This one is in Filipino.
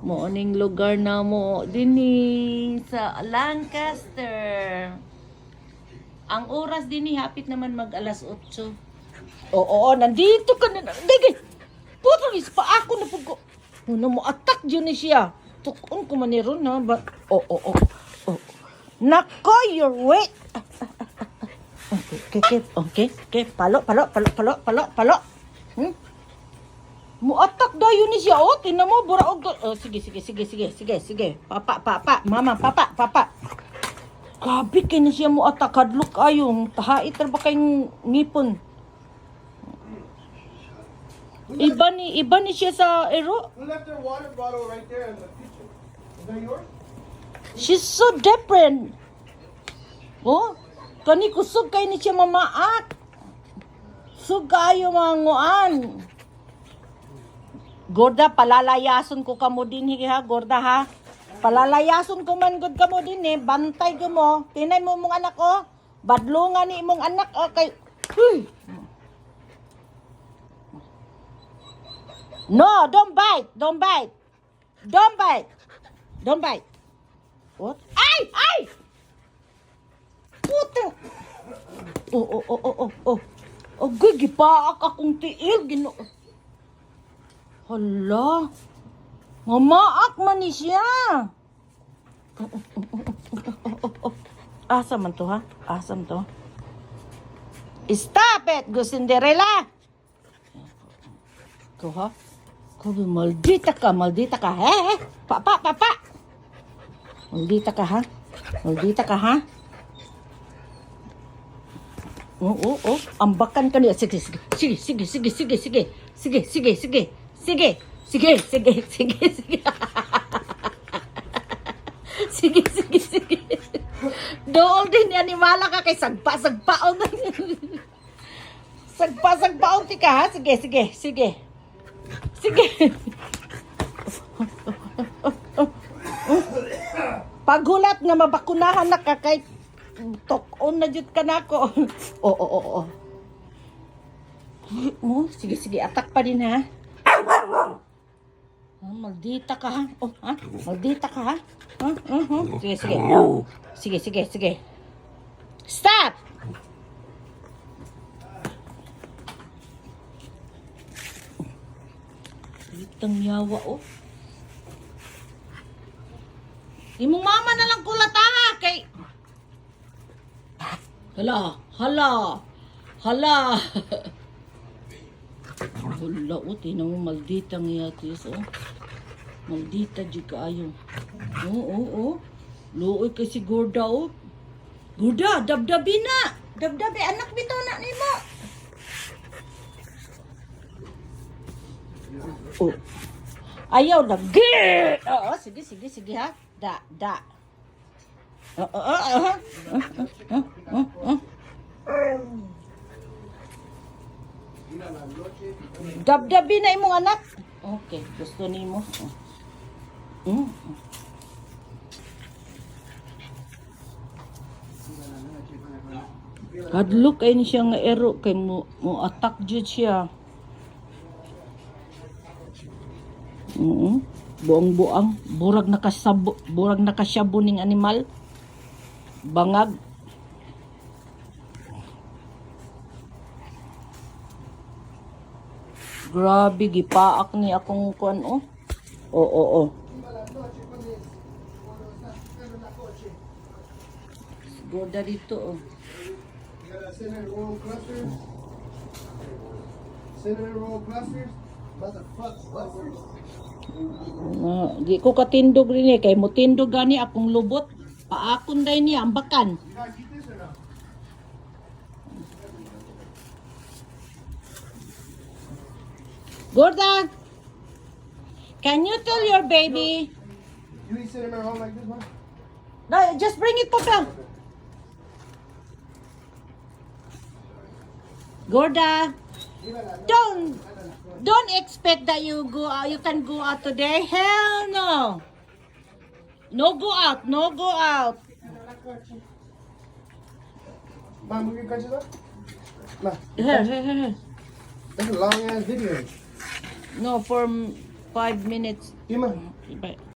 Morning lugar na mo dinhi sa Lancaster. Ang oras dinhi hapit naman mag alas 8. Oo, nandito ka na. Digi. Putang is pa ako na pug. Ano mo attack yun ni siya. Tukon ko man ni ron ha. Oh. Nako, you're wet. Okay. Palo. Muatak dayo ni siya, oh. Tinan mo, buraog. Oh, sige. Papa. Mama, papa. Grabe kay na siya muatak. Hadlok ayong. Tahait ba kayong ngipon? Iba ni siya sa ero. Who left their water bottle right there in the kitchen? Is that yours? She's so different. Oh, kani kusog kay ni siya mamaat. Sugayo mga nguan. Gorda, palalayason ko kamo din ha, Gorda ha. Palalayason ko man gud kamo din bantay ko mo. Tinay mo mong anak ko. Badlungan ni imong anak kay. Huy. No, don't bite. What? Ay! Puto. Oh. Gipaak akong tiil gino. Hala. Mamaak man ni siya. Asam man to ha? Asam to. Stop it, Cinderella. Ko ha? Ko maldita ka. Papa. Maldita ka ha? Oo. Ambakan ka niya. Sige. Sige. Dool din animala ka kay sagpa-sagpaon. Sagpa-sagpaon ti ka ha? Sige. Paghulat nga mabakunahan na ka kay tok-on na jud ka nako. Oo. Sige, atak pa din ha. Maldita ka ha. Maldita ka ha. Sige. Stop! Itang yawa Imong mama na lang kulata ha kay. Hala. Hala, tinan mo maldita nga yatis, Maldita jud kaayo. Oo. Luoy kay si Gorda, Gorda, dabdabi na. Dabdabi, anak bitaw na nimo. Ayaw na. Oo, sige ha. Da. Dabdabi na imong anak. Okay, gusto nimo. Hadlok ay ni siya nga ero kay mo attack jud siya. Buang burag nakasyabo ning animal. Bangag. Grabe, gipaak ni akong kuan Oo. Gorda dito Cinnamon roll clusters. Clusters. Di ko katindog rin kay mo tindog gani akong lubot. Paakon day niya ambakan. You guys eat this or no? Gorda, can you tell your baby? You eat cinnamon roll like this one? No, just bring it, Papa. Gorda, don't expect that you can go out today. Hell no. No go out. Mom, move your crutches up. Nah. Here. That's a long ass video. No, for 5 minutes. Ima, Iba-